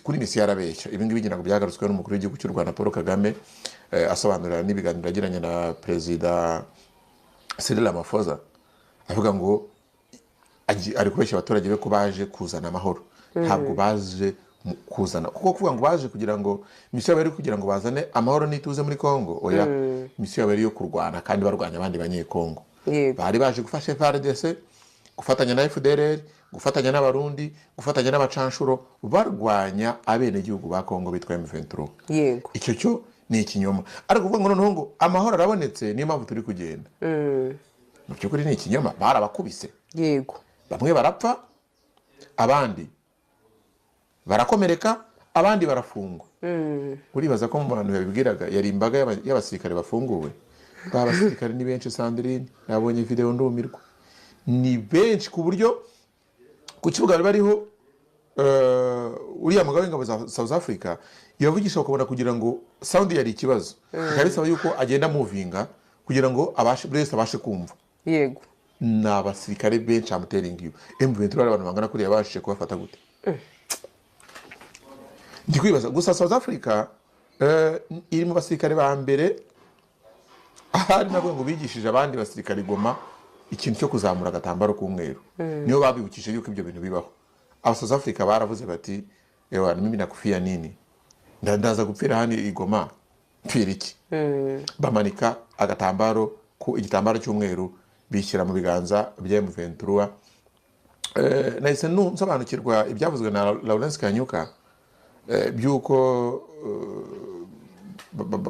kuri misi yarabeshya ibi ngibi ngira ngo byagarutswe n'umukuru w'igihugu cy'u Rwanda Paul Kagame asobanurira n'ibiganiro yagiranye na perezida Cyril Ramaphosa avuga ngo ari kubeshya abaturage be ko baje kuzana amahoro ntabwo baje kuzana kuko kuvuga ngo baje kugira ngo misiyo yabo ari kugira ngo bazane amahoro n'ituze muri Kongo oya misiyo yabo ari yo kurwana kandi barwanya abandi banyekongo bari baje gufasha FARDC gufatanya na FDLR gufatanya n'abarundi gufatanya n'abacanshuro barwanya abenegihugu ba Kongo bitwa M23 yego icyo cyo ni ikinyoma ariko kuvuga ngo noneho ngo amahoro arabonetse niyo mpamvu turi kugenda mu by'ukuri ni ikinyoma barabakubise yego bamwe barapfa abandi barakomereka abandi barafungwa uribaza ko mu bantu yabibwiraga yari imbaga y'abasirikare bafunguwe abasirikare ni benshi Sandrine nabonye video ndumirwa ni benshi ku buryo ku kibuga bariho uriya mugabo w'ingabo za South Africa yavugisha ukabona kugira ngo sound yari ikibazo kabisa yuko agenda movinga kugira ngo wese abashe kumva yego n'abasirikare benshi amutering you M23 abantu bangana kuri yabashije kubafata gute ndi kwibaza gusa South Africa iri mu basirikare ba mbere ahari nabwo ngo bigishije abandi basirikare Goma ikintu cyo kuzamura agatambaro k'umweru niyo babibukije yuko ibyo bintu bibaho aba South Africa baravuze bati ewa mimi nakufia nini ndaza gupfira hano igoma pfira iki bamanika agatambaro ku igitambaro cy'umweru bishyira mu biganza bya M23 nahise nsobanukirwa ibyavuzwe na Lawrence Kanyuka byuko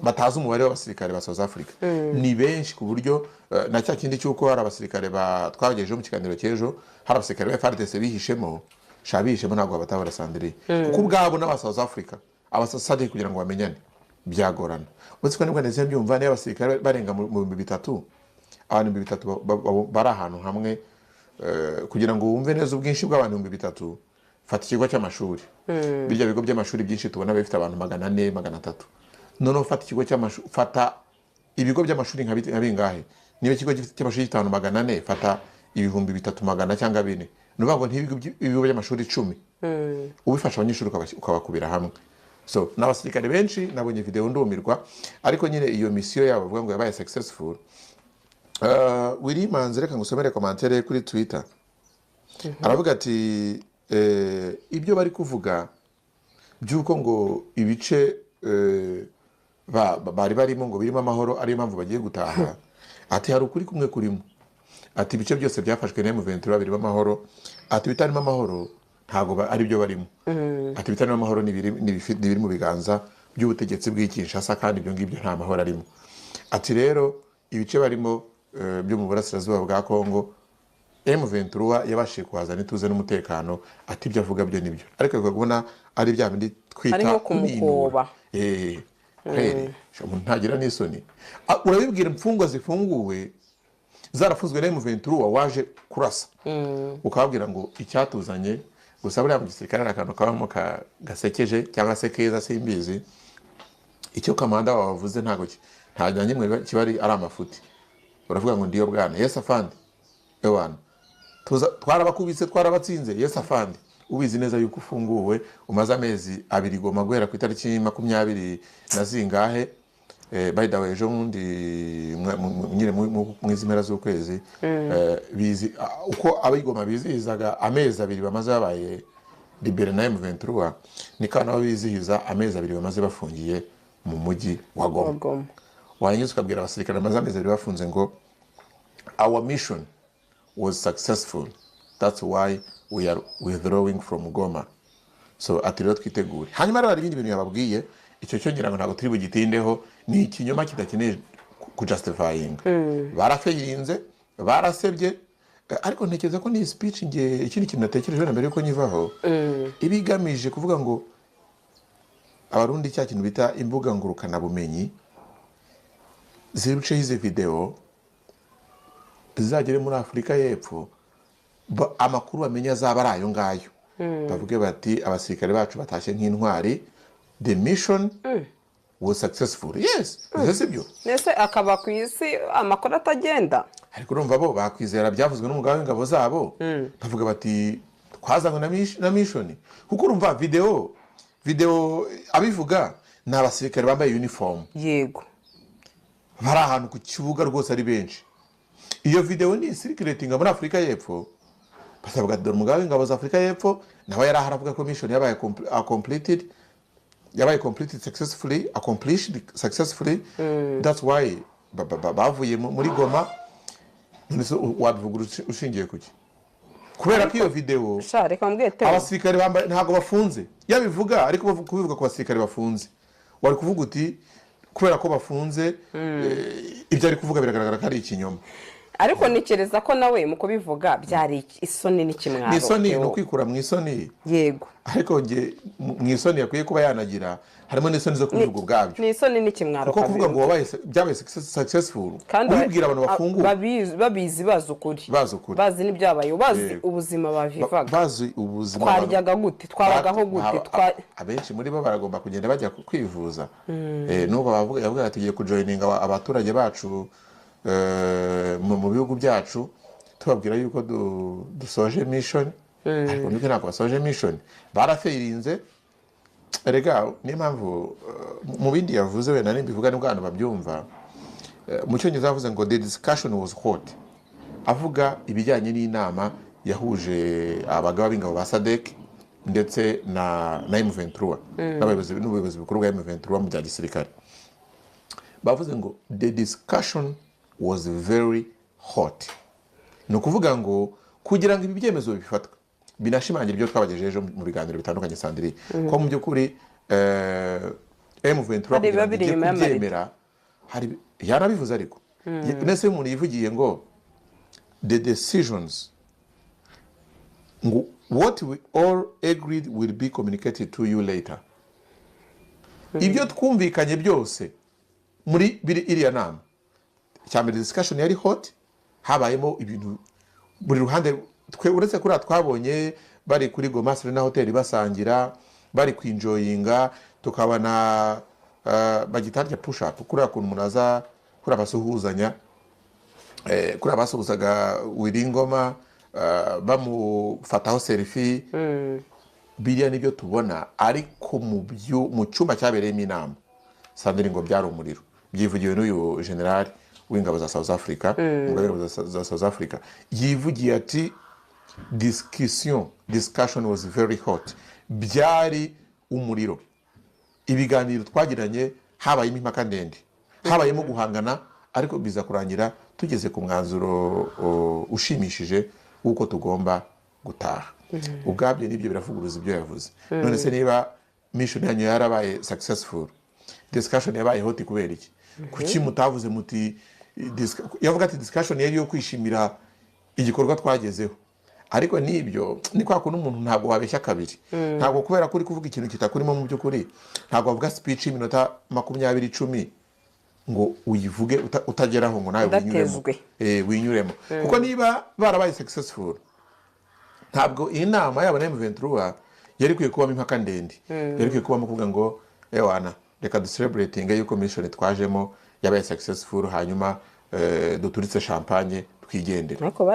batazi umubare w'abasirikare ba South Africa ni benshi ku buryo na cya kindi cyuko hari abasirikare twagejeje mu kiganiro cyejo hari abasirikare ba FARDC bihishemo shabishemo ntabwo batabara Sandrine kuko ubwabo n'aba South Africa abasasadi kugira ngo bamenyane byagorana uretse ko nibwo ndetse byumva niba abasirikare barenga mu 3 abantu 3 bari ahantu hamwe kugira ngo wumve neza ubwinshi bw'abantu 3 fata ikigo cy'amashuri birya bigo by'amashuri byinshi tubona bifite abantu 400 300 none fata ikigo cy'amashuri fata ibigo by'amashuri nka bingahe niba ikigo cy'amashuri 500 fata ibihumbi 300 cyangwa 4 nuvuga ngo ntibigo by'amashuri 10 ubifasha abanyeshuri ukabakubira hamwe so n'abasirikare benshi nabonye video ndumirwa ariko nyine iyo misiyo yabo bavuga ngo yabaye successful Willy Manzi reka ngusomere commentaire kuri Twitter aravuga ati ibyo bari kuvuga byuko ngo ibice bari barimo ngo birimo amahoro ari impamvu bagiye gutaha ati hari ukuri kumwe kurimo ati ibice byose byafashwe na M23 birimo amahoro ati bitarimo amahoro ntago ari byo barimo ati bitarimo amahoro ni mu biganza by'ubutegetsi bw'Kinshasa kandi ibyo ngibyo nta mahoro arimo ati rero ibice barimo byo mu burasirazuba bwa Kongo M23 yabashije kuhazana ituze n'umutekano ati ibyo avuga byo nibyo ariko ukabona ari bya bindi twita kumukoba umuntu ntagira n'isoni urabibwira imfungwa zifunguwe zarafunzwe na M23 waje kurasa ukababwira ngo icyatuzanye gusa buriya mu gisirikare akantu kabamo gasekeje cyangwa se keza simbizi icyo kamanda wavuze ntago ntajyanye mwe kibari ari amafuti uravuga ngo ndiyo bwana yes afandi ewana twarabakubise twarabatsinze yes afandi ubizi neza yuko ufunguwe umaze amezi 2 Goma guhera ku itariki 20 na zingahe by the way ejo mundi nyine mu izimera z'ukwezi bizi uko abigoma bizihizaga amezi 2 bamaze babaye libere na M23 ni kana bizihiza amezi 2 bamaze bafungiye mu mujyi wa Goma wanyuze ukabwira abasirikare bamaze amezi 2 bafunze ngo our mission was successful that's why we are withdrawing from Goma so atirero twitegure hanyuma rero ibindi bintu yababwiye icyo cyo ngira ngo ntago turi bugitindeho ni ikinyoma kidakeneye ku justifying barafeyinze barasebye ariko ntekereza ko ni speech nge ikindi kintu natekereje mbere yuko nyivaho ibigamije kuvuga ngo abarundi cya kintu bita imbuga ngurukana bumenyi ziruce hize video zizagere muri Afrika y'Epfo amakuru bamenya azaba ari ayo ngayo bavuge bati abasirikare bacu batashye nk'intwari the mission was successful yes sibyo nese akaba ku isi amakuru atagenda ariko urumva bo bakwizera byavuzwe n'umugabo w'ingabo zabo bavuga bati twazanywe na mission kuko urumva video video abivuga ni abasirikare bambaye uniform yego bari ahantu ku kibuga rwose ari benshi. Iyo video ni circulating muri Afurika y'Epfo, basabaga dore umugabo w'ingabo za Afurika y'Epfo nawe yari aharavuga ko mission yabaye completed successfully, accomplished successfully. That's why bavuye muri Goma. None wabivuga ushingiye kuki? Kubera ko iyo video reka mbwiye abasirikare bambaye ntago bafunze, yabivuga ariko kubivuga ku basirikare bafunze wari kuvuga uti kubera ko bafunze ibyo ari kuvuga biragaragara ko ari ikinyoma. Ariko nikereza ko nawe mu kubivuga byari isoni n'ikimwaro. Ni isoni no kwikura mu isoni. Yego. Ariko nge mu isoni yakwiye kuba yanagira harimo n'isoni zo kuvuga ubwabyo. Ni isoni n'ikimwaro. Kuko kuvuga ngo wabaye byabaye successful. Ubibwira abantu bafunguye. Babizi bazukuri. Bazi n'ibyabaye. Bazi ubuzima bavivaga. Bazi ubuzima. Twaryaga gute? Twabagaho gute? Abenshi muri bo baragomba kugenda bajya kwivuza. N'ubu yavuga ati tugiye kujoininga abaturage bacu mu bihugu byacu tubabwira yuko dusoje mission. Ariko niko nako basoje mission barafeirinze. Erega niyo mpamvu mu bindi yavuze we nari mbivuga n'ubwo abantu babyumva. Mu cyongereza yavuze ngo the discussion was hot, avuga ibijyanye n'inama yahuje abagaba b'ingabo ba SADC ndetse na M23 n'ubuyobozi bukuru bwa M23 mu bya gisirikare. Bavuze ngo the discussion was very hot. No kuvuga ngo kugira ngo ibi byemezo bifatwe binashimangira ibyo twabagejeje mu biganiro bitandukanye Sandrine, ko mu by'ukuri M23 byemera hari yarabivuze ariko nese umuntu yivugiye ngo the decisions ngo what we all agreed will be communicated to you later. Ibyo twumvikanye byose muri iriya nama cyambere discussion yari hot, habayemo ibintu buri ruhande twe uretse kuri twabonye bari kuri Goma Serena Hotel basangira bari kwinjoyinga, tukabana bagitarya push up kuri akuntu munaza kuri abasuhuzanya kuri abasuhuzaga Wiringoma bamufataho selfie. Biriya nibyo tubona, ariko mu cyumba cyabereyemo inama Sandrine ngo byari umuriro. Byivugiwe n'uyu general w'ingabo za South Africa, umugabo za South Africa yivugiye ati discussion was very hot. Byari umuriro. Ibiganiro twagiranye habayemo impaka ndende, habayemo guhangana, ariko biza kurangira tugeze ku mwanzuro ushimishije uko tugomba gutaha. Ubwabyo nibyo biravuguruza ibyo yavuze. None se niba mission yanyu yarabaye successful, discussion yabaye hot kubera iki? Kuki mutavuze muti yavuga ati discussion yari yo kwishimira igikorwa twagezeho? Ariko nibyo ni kwa kuntu umuntu ntabwo wabeshya kabiri. Ntabwo kubera kuri kuvuga ikintu kitakurimo mu by'ukuri, ntabwo wavuga speech iminota 20-10 ngo uyivuge utageraho ngo nawe winyuremo. Kuko niba barabaye successful, ntabwo inama yabo na M23 yari kwiye kubamo impaka ndende. Yari kwiye kubamo kuvuga ngo ewana reka ducelebrating yuko mission twajemo yabaye successful, hanyuma duturitse champagne twigendera. Ariko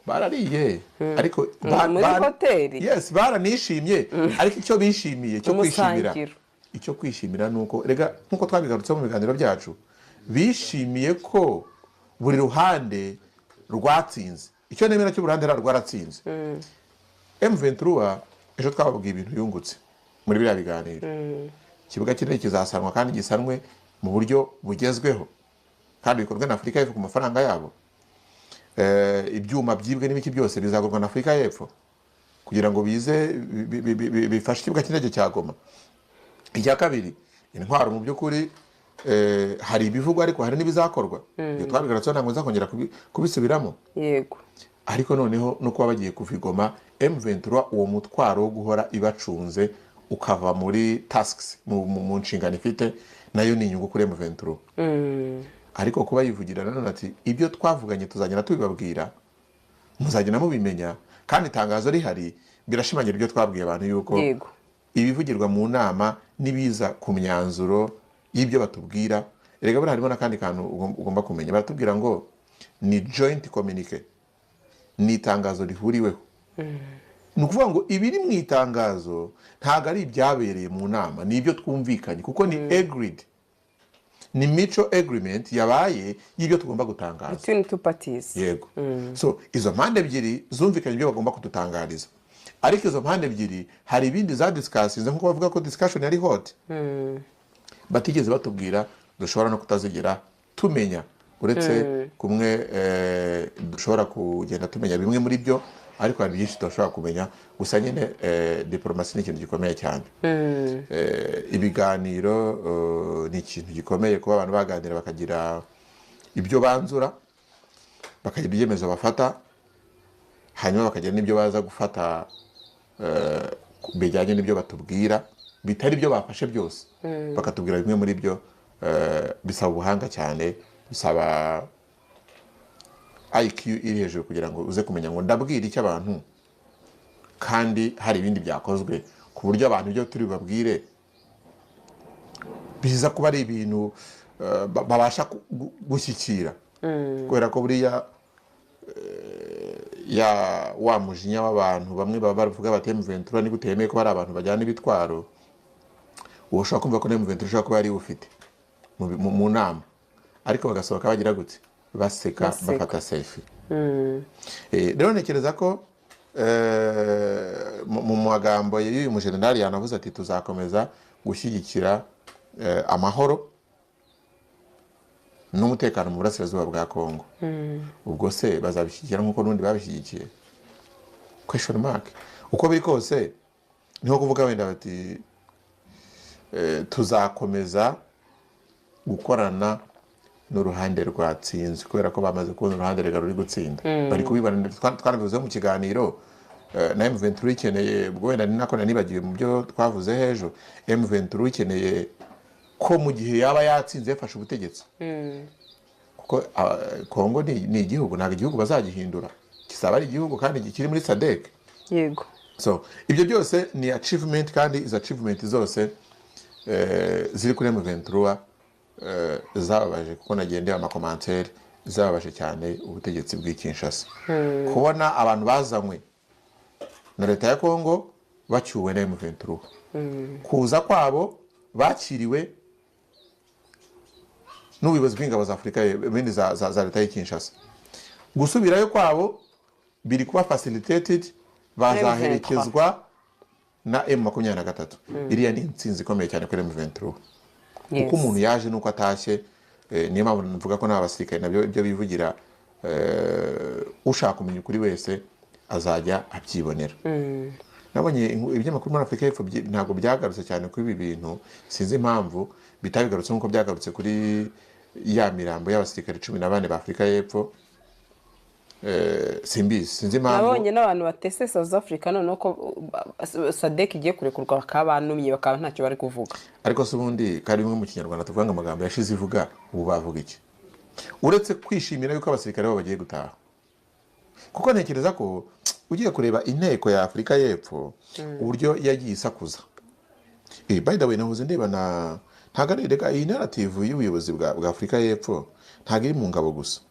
barariye ariko muri hoteli. Yes, baranishimye. Ariko icyo bishimiye cyo kwishimira nuko rega nkuko twabigarutse mu biganiro byacu, bishimiye ko buri ruhande rwatsinze. Icyo nemera cyo buruhande rwaratsinze. M23 ejo twababwiye ibintu yungutse muri biriya biganiro. Kibuga kinini kizasanwa kandi gisanwe mu buryo bugezweho kandi bikorwa na Afurika y'Epfo ku mafaranga yabo. Ibyuma byibwe n'ibiki byose bizagurwa na Afurika y'Epfo kugira ngo bize bifashe ikibuga cy'indege cya Goma. Icya kabiri, intwaro mu by'ukuri hari ibivugwa ariko hari n'ibizakorwa. Iyo twabigarutse ntabwo nzakongera kubisubiramo. Yego. Ariko noneho no kuba bagiye kuvigoma M23 uwo mutwaro wo guhora ibacunze ukava muri tasks mu nshingano ifite, nayo ni inyungu kuri M23. Ariko kuba yivugira nanone ati ibyo twavuganye tuzagenda tubibabwira, muzagenda mubimenya, kandi itangazo rihari birashimangira ibyo twabwiye abantu yuko ibivugirwa mu nama nibiza ku myanzuro y'ibyo batubwira. Erega buri harimo nakandi kantu ugomba kumenya. Baratubwira ngo ni joint communique, ni itangazo rihuriweho ni ukuvuga ngo ibiri mu itangazo ntabwo ari ibyabereye mu nama, ni ibyo twumvikanye kuko ni agreed, ni mutual agreement yabaye y'ibyo tugomba gutangaza between two parties. yego. So izo mpande ebyiri zumvikanye ibyo bagomba kudutangariza, ariko izo mpande ebyiri hari ibindi za discussions nk'uko bavuga ko discussion yari hot batigeze batubwira, dushobora no kutazigera tumenya, uretse kumwe dushobora kugenda tumenya bimwe muri byo, ariko hari byinshi tudashobora kumenya. Gusa nyine diplomasi ni ikintu gikomeye cyane. Ibiganiro ni ikintu gikomeye, kuba abantu baganira bakagira ibyo banzura, bakagira ibyemezo bafata, hanyuma bakagira n'ibyo baza gufata bijyanye n'ibyo batubwira, bitari ibyo bafashe byose, bakatubwira bimwe muri byo. Bisaba ubuhanga cyane, bisaba IQ iri hejuru kugira ngo uze kumenya ngo ndabwira icyo abantu kandi hari ibindi byakozwe, ku buryo abantu ibyo turi babwire biza kuba ari ibintu babasha gushyikira, kubera ko buriya wa mujinya w'abantu bamwe baba bavuga bati M23 ni gutemeye ko hari abantu bajyana ibitwaro, uwo ushobora kumva ko M23 ushobora kuba yari ufite mu nama, ariko bagasohoka bagira gute, baseka bafata selfie. Rero ntekereza ko mu magambo y'uyu mujenerali yanavuze ati tuzakomeza gushyigikira amahoro n'umutekano mu burasirazuba bwa Kongo. Ubwo se bazabishyigikira nk'uko n'undi babishyigikiye? Question mark. Uko biri kose niho kuvuga wenda bati tuzakomeza gukorana n'uruhande rwatsinze, kubera ko bamaze kubona uruhande ruri gutsinda. Bari kubibona, twanabivuze mu kiganiro, na M23 ikeneye, ubwo wenda ni nako nibagiwe mu byo twavuze hejo, M23 ikeneye ko mu gihe yaba yatsinze yafashe ubutegetsi, kuko Kongo ni igihugu, ntabwo igihugu bazagihindura, kisaba ari igihugu kandi kiri muri SADC. Yego. So ibyo byose ni achievement, kandi izo achievement zose ziri kuri M23 zababaje, kuko nagendeye amakomantere, zababaje cyane ubutegetsi bw'i Kinshasa. Kubona abantu bazanywe na leta ya Kongo bacyuwe na M23, kuza kwabo bakiriwe n'ubuyobozi bw'ingabo za Afurika ibindi za leta y'i Kinshasa, gusubirayo kwabo biri kuba facilitated, bazaherekezwa na M23. Iriya ni intsinzi ikomeye cyane kuri M23. Uko umuntu yaje nuko atashye, niyo mpamvu mvuga ko n'abasirikare nabyo ibyo bivugira, ushaka kumenya ukuri wese azajya abyibonera. Nabonye ibinyamakuru muri Afurika y'Epfo ntabwo byagarutse cyane kuri ibi bintu, sinzi impamvu bitabigarutse nk'uko byagarutse kuri ya mirambo y'abasirikare 14 ba Afurika y'Epfo. Sinzi impamvu. Nabonye n'abantu batese South Africa none ko SADC igiye kurekurwa bakaba banumye, bakaba ntacyo bari kuvuga. Ariko se ubundi kari bimwe mu Kinyarwanda tuvuga ngo amagambo yashize ivuga, ubu bavuga iki uretse kwishimira yuko abasirikare babo bagiye gutaha? Kuko ntekereza ko ugiye kureba inteko ya Afurika y'Epfo uburyo yagiye isakuza. By the way, nahoze ndeba na ntago ari reka iyi narrative y'ubuyobozi bwa Afurika y'Epfo ntago iri mu ngabo gusa.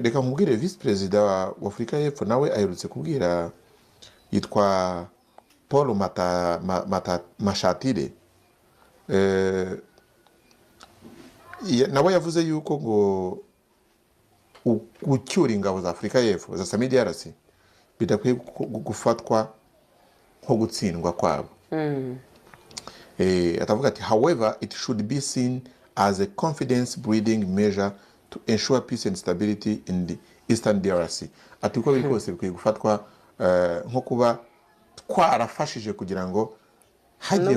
Reka nkubwire vice perezida wa Afurika y'Epfo nawe aherutse kubwira, yitwa Paul Mashatile, nawe yavuze yuko ngo gucyura ingabo za Afurika y'Epfo za SAMIDRC bidakwiye gufatwa nko gutsindwa kwabo. Atavuga ati however it should be seen as a confidence breeding measure to ensure peace and stability in the Eastern DRC. Ati uko biri kose bikwiye gufatwa nko kuba twarafashije kugira ngo hajye